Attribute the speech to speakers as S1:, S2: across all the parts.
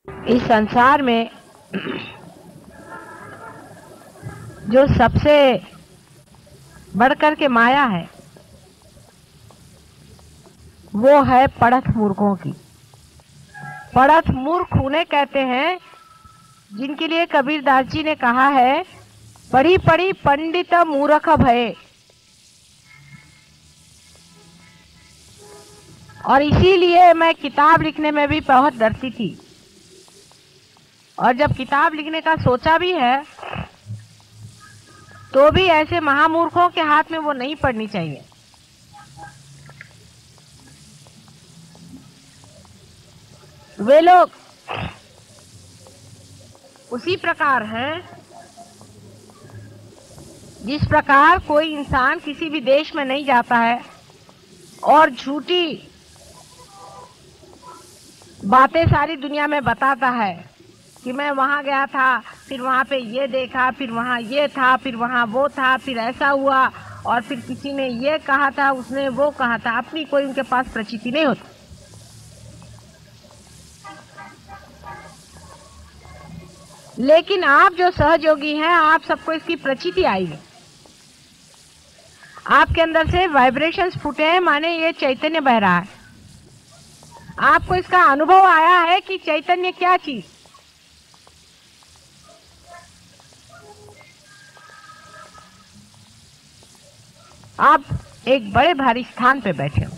S1: इस संसार में जो सबसे बढ़कर के माया है वो है पढ़त मूर्खों की। पढ़त मूर्ख उन्हें कहते हैं जिनके लिए कबीरदास जी ने कहा है, पढ़ी पढ़ी पंडित मूर्ख भये। और इसीलिए मैं किताब लिखने में भी बहुत डरती थी, और जब किताब लिखने का सोचा भी है तो भी ऐसे महामूर्खों के हाथ में वो नहीं पड़नी चाहिए। वे लोग उसी प्रकार हैं जिस प्रकार कोई इंसान किसी भी देश में नहीं जाता है और झूठी बातें सारी दुनिया में बताता है कि मैं वहां गया था, फिर वहां पे ये देखा, फिर वहां ये था, फिर वहां वो था, फिर ऐसा हुआ, और फिर किसी ने ये कहा था, उसने वो कहा था। अपनी कोई उनके पास प्रचिति नहीं होती। लेकिन आप जो सहयोगी हैं, आप सबको इसकी प्रचिति आई है। आपके अंदर से वाइब्रेशंस फूटे हैं, माने ये चैतन्य बह रहा है। आपको इसका अनुभव आया है कि चैतन्य क्या चीज। आप एक बड़े भारी स्थान पे बैठे हो।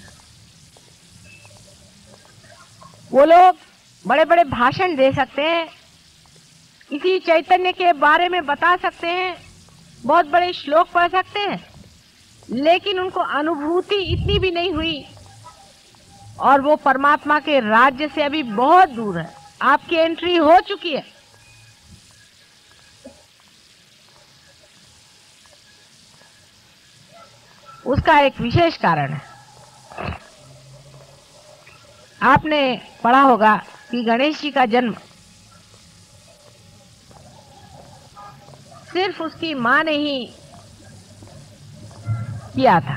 S1: वो लोग बड़े बड़े भाषण दे सकते हैं, इसी चैतन्य के बारे में बता सकते हैं, बहुत बड़े श्लोक पढ़ सकते हैं, लेकिन उनको अनुभूति इतनी भी नहीं हुई, और वो परमात्मा के राज्य से अभी बहुत दूर है। आपकी एंट्री हो चुकी है। उसका एक विशेष कारण है। आपने पढ़ा होगा कि गणेश जी का जन्म सिर्फ उसकी मां ने ही किया था।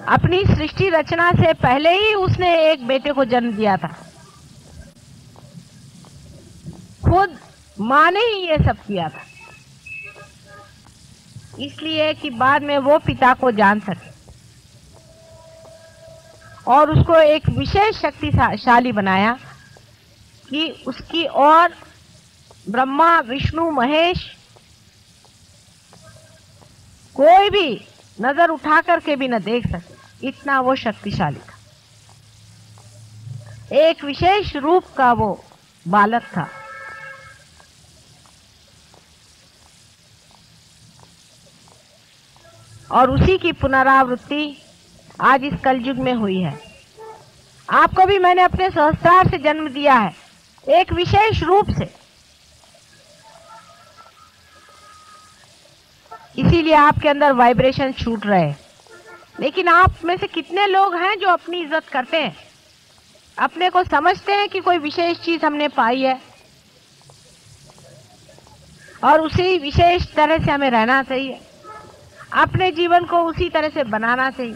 S1: अपनी सृष्टि रचना से पहले ही उसने एक बेटे को जन्म दिया था। खुद मां ने ही ये सब किया था, इसलिए कि बाद में वो पिता को जान सके और उसको एक विशेष शक्तिशाली बनाया कि उसकी और ब्रह्मा विष्णु महेश कोई भी नजर उठा करके भी न देख सके, इतना वो शक्तिशाली था। एक विशेष रूप का वो बालक था। और उसी की पुनरावृत्ति आज इस कलयुग में हुई है। आपको भी मैंने अपने सहस्त्रार से जन्म दिया है, एक विशेष रूप से। इसीलिए आपके अंदर वाइब्रेशन छूट रहे हैं। लेकिन आप में से कितने लोग हैं जो अपनी इज्जत करते हैं, अपने को समझते हैं कि कोई विशेष चीज हमने पाई है और उसी विशेष तरह से हमें रहना चाहिए, अपने जीवन को उसी तरह से बनाना चाहिए।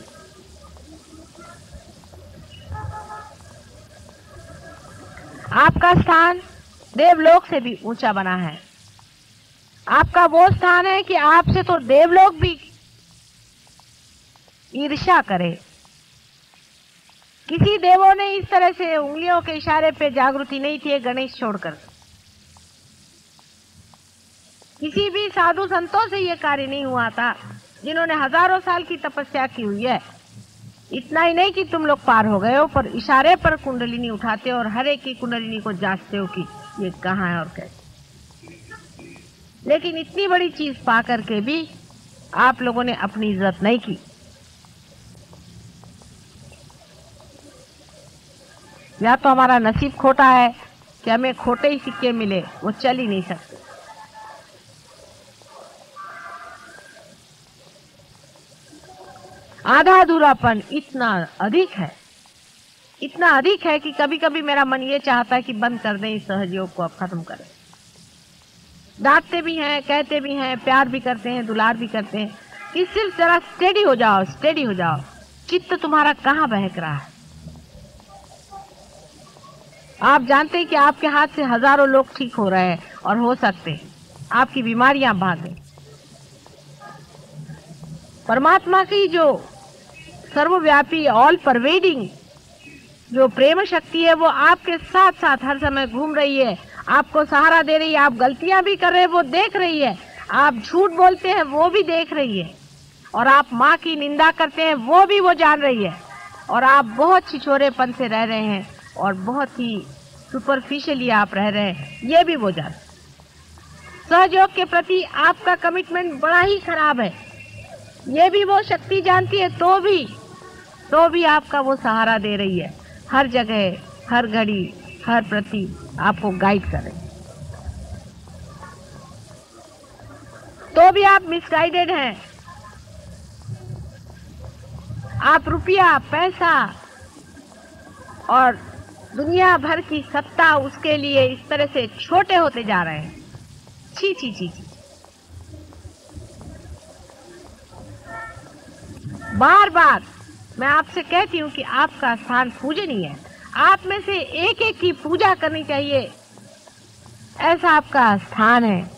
S1: आपका स्थान देवलोक से भी ऊंचा बना है। आपका वो स्थान है कि आपसे तो देवलोक भी ईर्ष्या करे। किसी देवों ने इस तरह से उंगलियों के इशारे पे जागृति नहीं थी गणेश छोड़कर। किसी भी साधु संतों से ये कार्य नहीं हुआ था जिन्होंने हजारों साल की तपस्या की हुई है। इतना ही नहीं कि तुम लोग पार हो गए हो, पर इशारे पर कुंडलिनी उठाते और हर एक की कुंडलिनी को जांचते हो कि ये कहाँ है और कैसे। लेकिन इतनी बड़ी चीज पा करके भी आप लोगों ने अपनी इज्जत नहीं की। या तो हमारा नसीब खोटा है कि हमें खोटे ही सिक्के मिले, वो चल ही नहीं सकते। आधा अधूरापन इतना अधिक है, इतना अधिक है कि कभी कभी मेरा मन ये चाहता है कि बंद कर दें इस सहयोग को, अब खत्म करें। डांटते भी हैं, कहते भी हैं, प्यार भी करते हैं, दुलार भी करते हैं कि सिर्फ जरा स्टेडी हो जाओ, स्टेडी हो जाओ। चित्त तुम्हारा कहाँ बहक रहा है। आप जानते हैं कि आपके हाथ से हजारों लोग ठीक हो रहे हैं और हो सकते हैं आपकी बीमारियां भागें। परमात्मा की जो सर्वव्यापी ऑल परवेडिंग जो प्रेम शक्ति है वो आपके साथ साथ हर समय घूम रही है, आपको सहारा दे रही है। आप गलतियां भी कर रहे हैं वो देख रही है, आप झूठ बोलते हैं वो भी देख रही है, और आप माँ की निंदा करते हैं वो भी वो जान रही है, और आप बहुत छिछोरेपन से रह रहे हैं और बहुत ही सुपरफिशियली आप रह रहे हैं ये भी वो जान। सहयोग के प्रति आपका कमिटमेंट बड़ा ही खराब है ये भी वो शक्ति जानती है, तो भी आपका वो सहारा दे रही है, हर जगह हर घड़ी हर प्रति आपको गाइड कर रही है। तो भी आप मिसगाइडेड हैं। आप रुपया पैसा और दुनिया भर की सत्ता उसके लिए इस तरह से छोटे होते जा रहे हैं। छी छी छी छी। बार बार मैं आपसे कहती हूँ कि आपका स्थान पूजनीय है, आप में से एक एक की पूजा करनी चाहिए, ऐसा आपका स्थान है।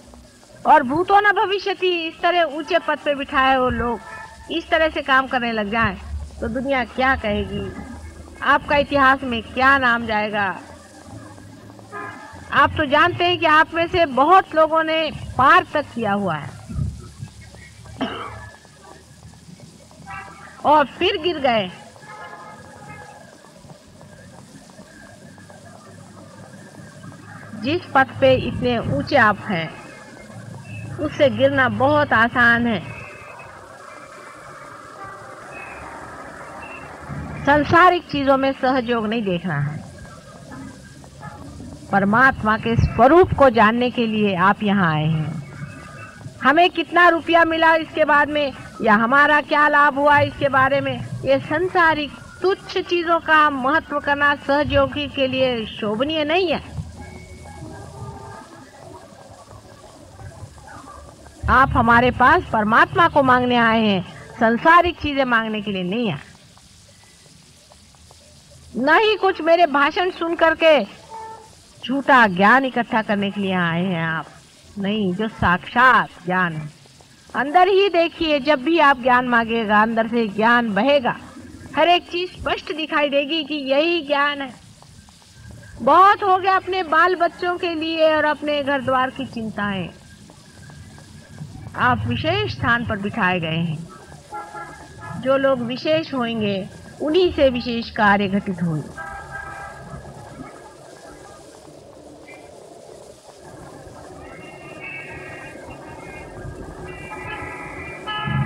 S1: और भूतो न भविष्यति इस तरह ऊंचे पद पे बिठाए हो लोग इस तरह से काम करने लग जाएं तो दुनिया क्या कहेगी, आपका इतिहास में क्या नाम जाएगा। आप तो जानते हैं कि आप में से बहुत लोगों ने पार तक किया हुआ है और फिर गिर गए। जिस पथ पे इतने ऊंचे आप हैं उससे गिरना बहुत आसान है। सांसारिक चीजों में सहयोग नहीं देखना है, परमात्मा के स्वरूप को जानने के लिए आप यहाँ आए हैं। हमें कितना रुपया मिला इसके बाद में या हमारा क्या लाभ हुआ इसके बारे में, ये संसारिक तुच्छ चीजों का महत्व करना सहयोगी के लिए शोभनीय नहीं है। आप हमारे पास परमात्मा को मांगने आए हैं, संसारिक चीजें मांगने के लिए नहीं आए। न ही कुछ मेरे भाषण सुन करके झूठा ज्ञान इकट्ठा करने के लिए आए हैं आप, नहीं, जो साक्षात ज्ञान है। अंदर ही देखिए, जब भी आप ज्ञान मांगेगा अंदर से ज्ञान बहेगा, हर एक चीज स्पष्ट दिखाई देगी कि यही ज्ञान है। बहुत हो गया अपने बाल बच्चों के लिए और अपने घर द्वार की चिंताएं, आप विशेष स्थान पर बिठाए गए हैं। जो लोग विशेष होंगे उन्हीं से विशेष कार्य घटित होंगे।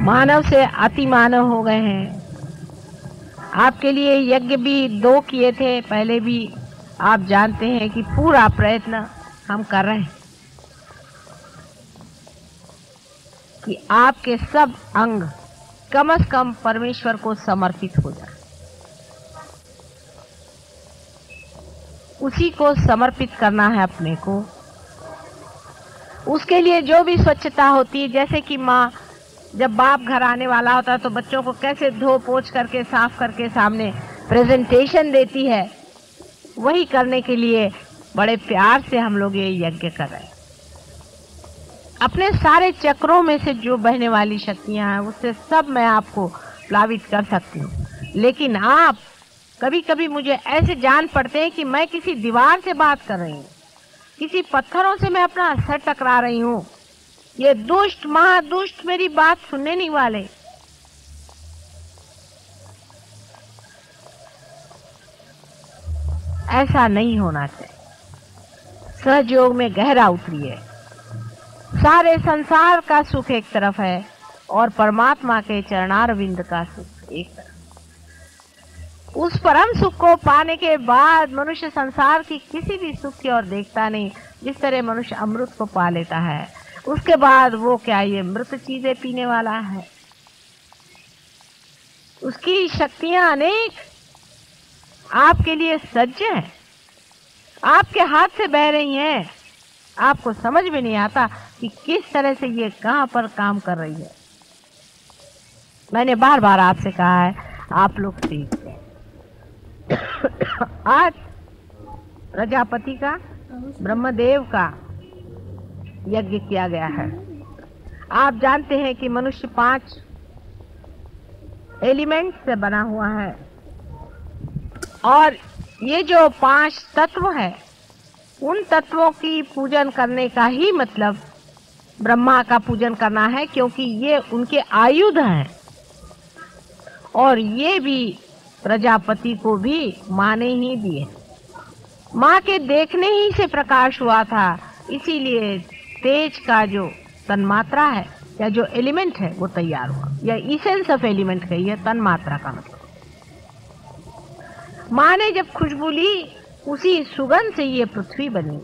S1: मानव से अति मानव हो गए हैं। आपके लिए यज्ञ भी 2 किए थे पहले भी, आप जानते हैं कि पूरा प्रयत्न हम कर रहे हैं कि आपके सब अंग कम से कम परमेश्वर को समर्पित हो जाए। उसी को समर्पित करना है अपने को। उसके लिए जो भी स्वच्छता होती है, जैसे कि माँ जब बाप घर आने वाला होता है तो बच्चों को कैसे धो पोंछ करके साफ करके सामने प्रेजेंटेशन देती है, वही करने के लिए बड़े प्यार से हम लोग ये यज्ञ कर रहे हैं। अपने सारे चक्रों में से जो बहने वाली शक्तियां हैं उससे सब मैं आपको प्लावित कर सकती हूँ, लेकिन आप कभी कभी मुझे ऐसे जान पड़ते हैं कि मैं किसी दीवार से बात कर रही हूँ, किसी पत्थरों से मैं अपना सर टकरा रही हूँ। ये दुष्ट महादुष्ट मेरी बात सुनने नहीं वाले। ऐसा नहीं होना चाहिए। सहयोग में गहरा उतरिए। सारे संसार का सुख एक तरफ है और परमात्मा के चरणारविंद का सुख एक तरफ। उस परम सुख को पाने के बाद मनुष्य संसार की किसी भी सुख की ओर देखता नहीं। जिस तरह मनुष्य अमृत को पा लेता है उसके बाद वो क्या ये मृत चीजें पीने वाला है। उसकी शक्तियां अनेक आपके लिए सज्ज हैं, आपके हाथ से बह रही हैं। आपको समझ में नहीं आता कि किस तरह से ये कहां पर काम कर रही है। मैंने बार बार आपसे कहा है, आप लोग सीखते हैं। आज प्रजापति का, ब्रह्मदेव का यज्ञ किया गया है। आप जानते हैं कि मनुष्य 5 एलिमेंट से बना हुआ है और ये जो 5 तत्व है, उन तत्वों की पूजन करने का ही मतलब ब्रह्मा का पूजन करना है, क्योंकि ये उनके आयुध हैं और ये भी प्रजापति को भी माँ ने ही दिए। माँ के देखने ही से प्रकाश हुआ था, इसीलिए तेज का जो तन्मात्रा है या जो एलिमेंट है वो तैयार हुआ, या इसेंस ऑफ एलिमेंट कही है तन्मात्रा का मतलब। माँ ने जब खुशबू ली, उसी सुगंध से ये पृथ्वी बनी।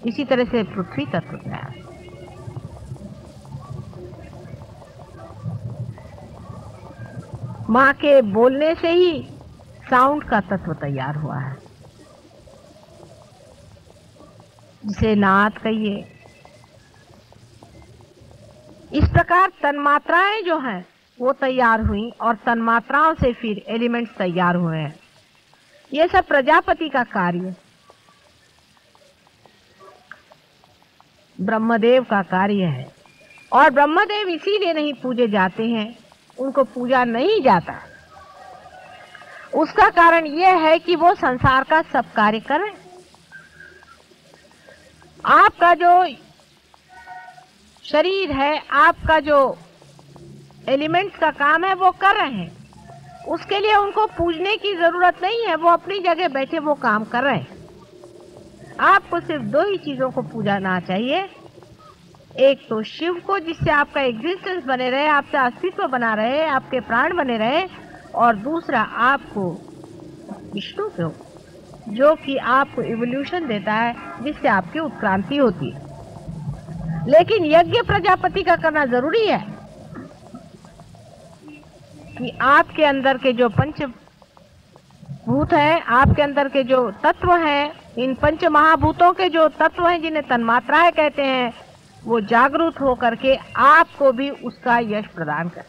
S1: इसी तरह से पृथ्वी तत्व तैयार। माँ के बोलने से ही साउंड का तत्व तैयार हुआ है, जिसे नाद कहिए। इस प्रकार तन्मात्राएं जो हैं वो तैयार हुई और तन्मात्राओं से फिर एलिमेंट्स तैयार हुए हैं। ये सब प्रजापति का कार्य, ब्रह्मदेव का कार्य है। और ब्रह्मदेव इसीलिए नहीं पूजे जाते हैं, उनको पूजा नहीं जाता। उसका कारण यह है कि वो संसार का सब कार्य कर रहे हैं। आपका जो शरीर है, आपका जो एलिमेंट्स का काम है वो कर रहे हैं, उसके लिए उनको पूजने की जरूरत नहीं है। वो अपनी जगह बैठे वो काम कर रहे हैं। आपको सिर्फ 2 ही चीजों को पूजना चाहिए। एक तो शिव को, जिससे आपका एग्जिस्टेंस बने रहे, आपका अस्तित्व बना रहे, आपके प्राण बने रहे, और दूसरा आपको विष्णु को, जो कि आपको इवोल्यूशन देता है, जिससे आपकी उत्क्रांति होती है। लेकिन यज्ञ प्रजापति का करना जरूरी है कि आपके अंदर के जो पंचभूत हैं, आपके अंदर के जो तत्व हैं, इन पंच महाभूतों के जो तत्व हैं, जिन्हें तन्मात्राएं कहते हैं, वो जागरूक हो करके आपको भी उसका यश प्रदान करें।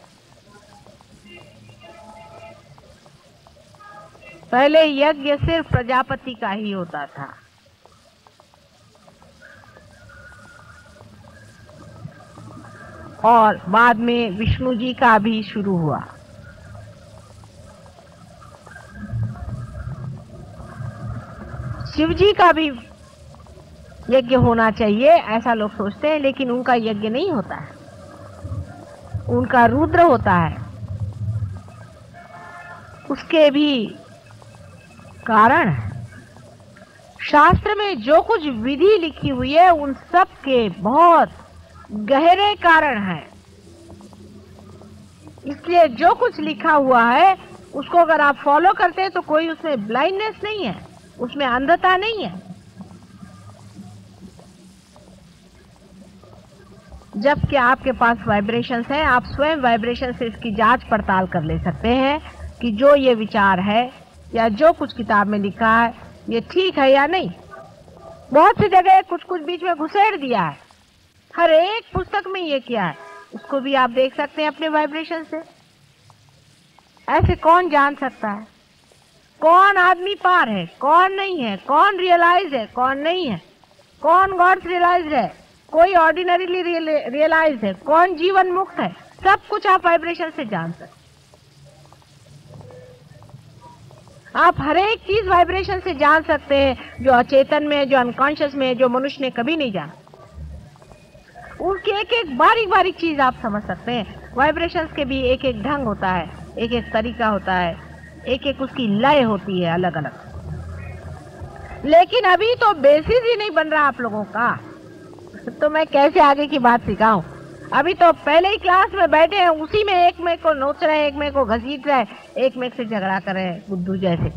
S1: पहले यज्ञ सिर्फ प्रजापति का ही होता था, और बाद में विष्णु जी का भी शुरू हुआ। शिव जी का भी यज्ञ होना चाहिए, ऐसा लोग सोचते हैं, लेकिन उनका यज्ञ नहीं होता है, उनका रुद्र होता है। उसके भी कारण है। शास्त्र में जो कुछ विधि लिखी हुई है, उन सब के बहुत गहरे कारण हैं। इसलिए जो कुछ लिखा हुआ है उसको अगर आप फॉलो करते हैं तो कोई उसमें ब्लाइंडनेस नहीं है, उसमें अंधता नहीं है। जबकि आपके पास वाइब्रेशंस हैं, आप स्वयं वाइब्रेशन से इसकी जांच पड़ताल कर ले सकते हैं कि जो ये विचार है या जो कुछ किताब में लिखा है ये ठीक है या नहीं। बहुत सी जगह कुछ कुछ बीच में घुसेड़ दिया है, हर एक पुस्तक में ये किया है, उसको भी आप देख सकते हैं अपने वाइब्रेशन से। ऐसे कौन जान सकता है कौन आदमी पार है, कौन नहीं है, कौन रियलाइज है, कौन नहीं है, कौन गॉड्स रियलाइज है, कोई ऑर्डिनरीली रियलाइज है, कौन जीवन मुक्त है। सब कुछ आप वाइब्रेशन से जान सकते। आप हर एक चीज वाइब्रेशन से जान सकते हैं, जो अचेतन में है, जो अनकॉन्शियस में है, जो मनुष्य ने कभी नहीं जाना। उनकी एक एक बारीक बारीक चीज आप समझ सकते हैं। वाइब्रेशंस के भी एक एक ढंग होता है, एक एक तरीका होता है, एक एक उसकी लय होती है अलग अलग। लेकिन अभी तो बेसिस ही नहीं बन रहा आप लोगों का, तो मैं कैसे आगे की बात सिखाऊं। अभी तो पहले ही क्लास में बैठे हैं, उसी में एक में को नोच रहे हैं, एक में को घसीट रहे हैं, एक में से झगड़ा कर रहे हैं बुद्धू जैसे।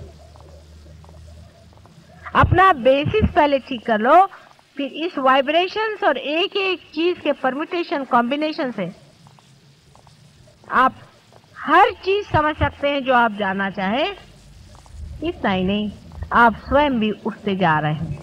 S1: अपना बेसिस पहले ठीक कर लो, फिर इस वाइब्रेशंस और एक एक चीज के परम्यूटेशन कॉम्बिनेशन से आप हर चीज समझ सकते हैं जो आप जानना चाहें। इतना ही नहीं, आप स्वयं भी उठते जा रहे हैं।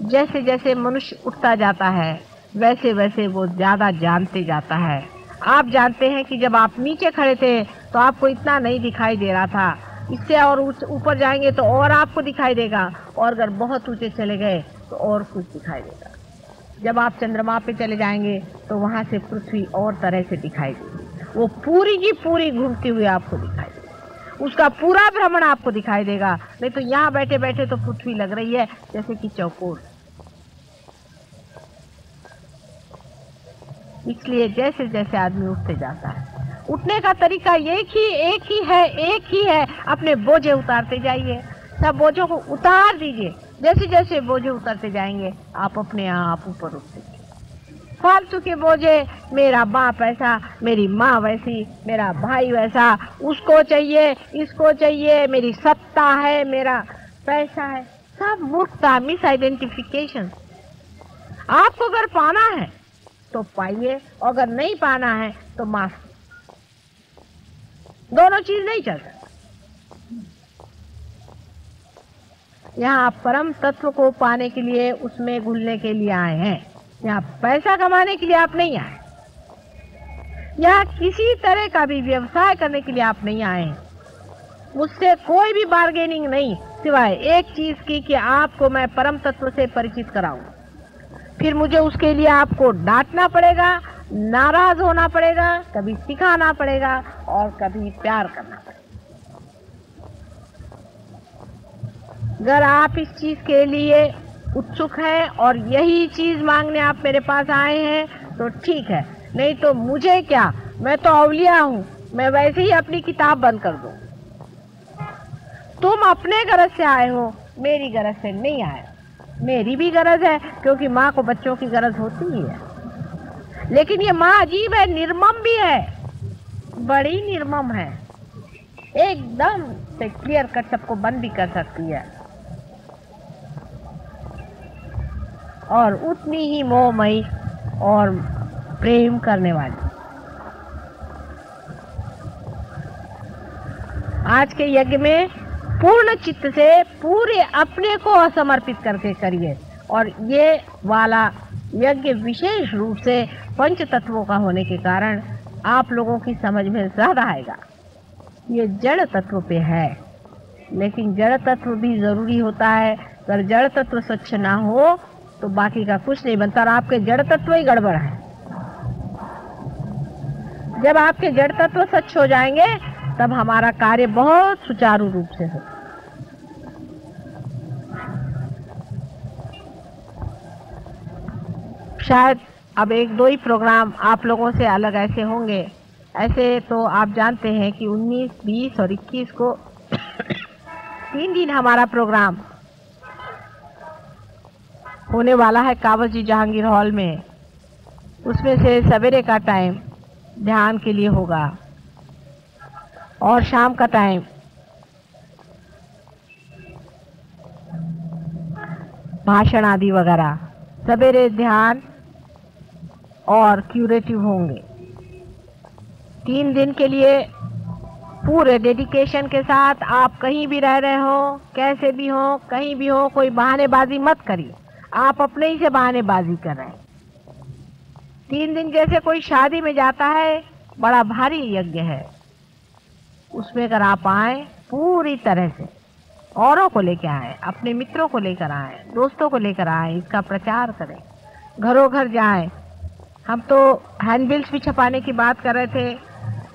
S1: जैसे जैसे मनुष्य उठता जाता है वैसे वैसे वो ज्यादा जानते जाता है, आप जानते हैं कि जब आप नीचे खड़े थे तो आपको इतना नहीं दिखाई दे रहा था, इससे और ऊपर जाएंगे तो और आपको दिखाई देगा, और अगर बहुत ऊंचे चले गए तो और कुछ दिखाई देगा। जब आप चंद्रमा पे चले जाएंगे तो वहां से पृथ्वी और तरह से दिखाई देगी, वो पूरी की पूरी घूमती हुई आपको दिखाई देगी, उसका पूरा भ्रमण आपको दिखाई देगा। नहीं तो यहाँ बैठे बैठे तो पृथ्वी लग रही है जैसे कि चौकोर। इसलिए जैसे जैसे आदमी उठते जाता है, उठने का तरीका एक ही है, अपने बोझे उतारते जाइए, सब बोझों को उतार दीजिए। जैसे जैसे बोझे उतरते जाएंगे आप अपने आप ऊपर उठते जाएंगे। फालतू के बोझे, मेरा बाप ऐसा, मेरी माँ वैसी, मेरा भाई वैसा, उसको चाहिए, इसको चाहिए, मेरी सत्ता है, मेरा पैसा है, सब मूर्खता, मिस आइडेंटिफिकेशन। आपको अगर पाना है तो पाइए, और अगर नहीं पाना है तो माफ। दोनों चीज नहीं चल सकती। यहाँ आप परम तत्व को पाने के लिए, उसमें घुलने के लिए आए हैं। यहाँ पैसा कमाने के लिए आप नहीं आए, यहाँ किसी तरह का भी व्यवसाय करने के लिए आप नहीं आए। मुझसे कोई भी बार्गेनिंग नहीं, सिवाय एक चीज की कि आपको मैं परम तत्व से परिचित कराऊं। फिर मुझे उसके लिए आपको डांटना पड़ेगा, नाराज होना पड़ेगा, कभी सिखाना पड़ेगा और कभी प्यार करना पड़ेगा। अगर आप इस चीज के लिए उत्सुक हैं और यही चीज मांगने आप मेरे पास आए हैं तो ठीक है, नहीं तो मुझे क्या, मैं तो औलिया हूँ, मैं वैसे ही अपनी किताब बंद कर दूं। तुम अपने गरज से आए हो, मेरी गरज से नहीं आए। मेरी भी गरज है, क्योंकि माँ को बच्चों की गरज होती ही है, लेकिन ये माँ अजीब है, निर्मम भी है, बड़ी निर्मम है, एकदम से क्लियर कट सबको बंद भी कर सकती है, और उतनी ही मोहमयी और प्रेम करने वाली। आज के यज्ञ में पूर्ण चित्त से पूरे अपने को समर्पित करके करिए, और ये वाला यज्ञ विशेष रूप से पंच तत्वों का होने के कारण आप लोगों की समझ में ज्यादा आएगा। ये जड़ तत्व पे है, लेकिन जड़ तत्व भी जरूरी होता है। अगर जड़ तत्व स्वच्छ ना हो तो बाकी का कुछ नहीं बनता, और आपके जड़ तत्व ही गड़बड़ है। जब आपके जड़ तत्व स्वच्छ हो जाएंगे तब हमारा कार्य बहुत सुचारू रूप से हो। शायद अब एक दो ही प्रोग्राम आप लोगों से अलग ऐसे होंगे। ऐसे तो आप जानते हैं कि 19, 20 और 21 को 3 दिन हमारा प्रोग्राम होने वाला है कावजी जहांगीर हॉल में। उसमें से सवेरे का टाइम ध्यान के लिए होगा और शाम का टाइम भाषण आदि वगैरह, सवेरे ध्यान और क्यूरेटिव होंगे। 3 दिन के लिए पूरे डेडिकेशन के साथ आप कहीं भी रह रहे हो, कैसे भी हो, कहीं भी हो, कोई बहानेबाजी मत करिए। आप अपने ही से बहानेबाजी कर रहे हैं। 3 दिन जैसे कोई शादी में जाता है, बड़ा भारी यज्ञ है, उसमें अगर आप आए पूरी तरह से, औरों को लेकर आए, अपने मित्रों को लेकर आए, दोस्तों को लेकर आए, इसका प्रचार करें, घरों घर जाएं। हम तो हैंडबिल्स भी छपाने की बात कर रहे थे,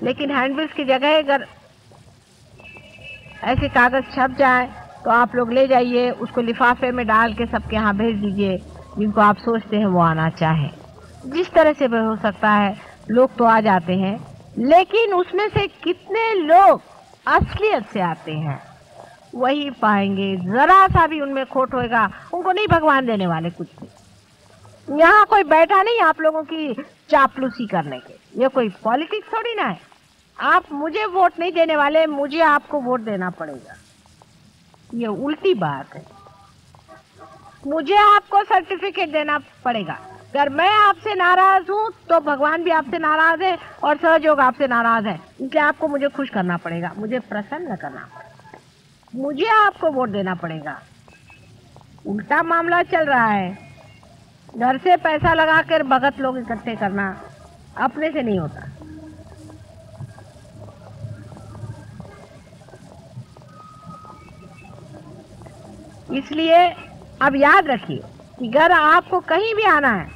S1: लेकिन हैंडबिल्स की जगह अगर ऐसे कागज छप जाए तो आप लोग ले जाइए, उसको लिफाफे में डाल के सबके यहाँ भेज दीजिए जिनको आप सोचते हैं वो आना चाहें। जिस तरह से भी हो सकता है, लोग तो आ जाते हैं, लेकिन उसमें से कितने लोग असलियत से आते हैं वही पाएंगे। जरा सा भी उनमें खोट होएगा, उनको नहीं भगवान देने वाले कुछ भी। यहाँ कोई बैठा नहीं आप लोगों की चापलूसी करने के, ये कोई पॉलिटिक्स थोड़ी ना है। आप मुझे वोट नहीं देने वाले, मुझे आपको वोट देना पड़ेगा, ये उल्टी बात है। मुझे आपको सर्टिफिकेट देना पड़ेगा। अगर मैं आपसे नाराज हूँ तो भगवान भी आपसे नाराज है और सहयोग आपसे नाराज है, इसलिए आपको मुझे खुश करना पड़ेगा, मुझे प्रसन्न करना पड़ेगा, मुझे आपको वोट देना पड़ेगा। उल्टा मामला चल रहा है। घर से पैसा लगाकर भगत लोग इकट्ठे करना अपने से नहीं होता। इसलिए अब याद रखिए कि अगर आपको कहीं भी आना है,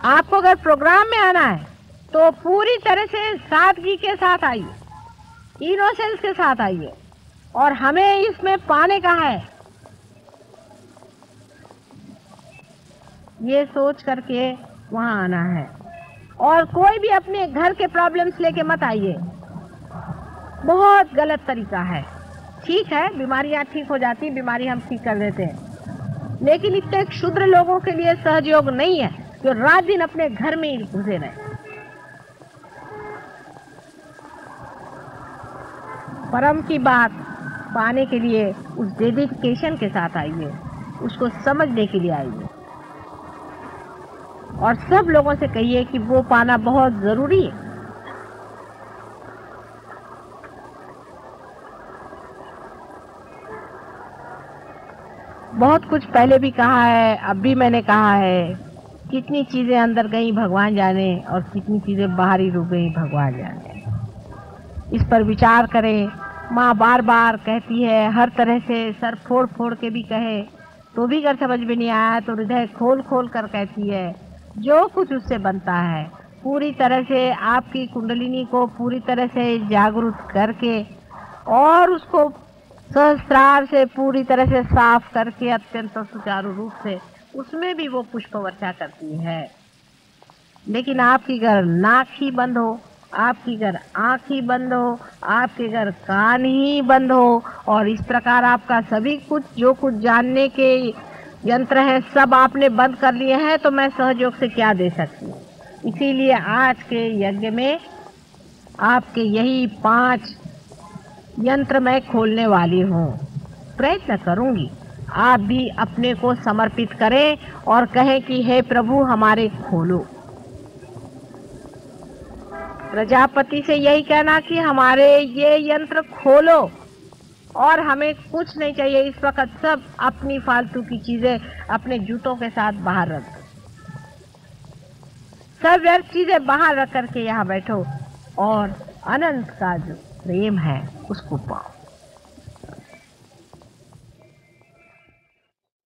S1: आपको अगर प्रोग्राम में आना है, तो पूरी तरह से सादगी के साथ आइए, इनोसेंस के साथ आइए, और हमें इसमें पाने का है ये सोच करके वहां आना है। और कोई भी अपने घर के प्रॉब्लम्स लेके मत आइए, बहुत गलत तरीका है। ठीक है, बीमारियां ठीक हो जाती, बीमारी हम ठीक कर देते हैं, लेकिन इतने क्षुद्र लोगों के लिए सहयोग नहीं है जो रात दिन अपने घर में ही घुसे रहे। परम की बात पाने के लिए उस डेडिकेशन के साथ आइए, उसको समझने के लिए आइए, और सब लोगों से कहिए कि वो पाना बहुत जरूरी है। बहुत कुछ पहले भी कहा है, अब भी मैंने कहा है, कितनी चीजें अंदर गई भगवान जाने, और कितनी चीजें बाहरी रूप गई भगवान जाने। इस पर विचार करें। माँ बार बार कहती है, हर तरह से सर फोड़ फोड़ के भी कहे तो भी अगर समझ में नहीं आया तो हृदय खोल खोल कर कहती है, जो कुछ उससे बनता है पूरी तरह से आपकी कुंडलिनी को पूरी तरह से जागरूक करके और उसको सहस्त्रार से पूरी तरह से साफ करके अत्यंत सुचारू रूप से उसमें भी वो पुष्प वर्षा करती है। लेकिन आपकी अगर नाक ही बंद हो, आपकी अगर आँख ही बंद हो, आपके अगर कान ही बंद हो, और इस प्रकार आपका सभी कुछ जो कुछ जानने के यंत्र हैं सब आपने बंद कर लिए हैं, तो मैं सहयोग से क्या दे सकती हूँ। इसीलिए आज के यज्ञ में आपके यही 5 यंत्र मैं खोलने वाली हूँ। प्रयत्न करूँगी आप भी अपने को समर्पित करें और कहें कि हे प्रभु हमारे खोलो। प्रजापति से यही कहना कि हमारे ये यंत्र खोलो, और हमें कुछ नहीं चाहिए इस वक्त, सब अपनी फालतू की चीजें अपने जूतों के साथ बाहर रख, सब व्यर्थ चीजें बाहर रख करके यहाँ बैठो और अनंत का जो प्रेम है उसको पाओ।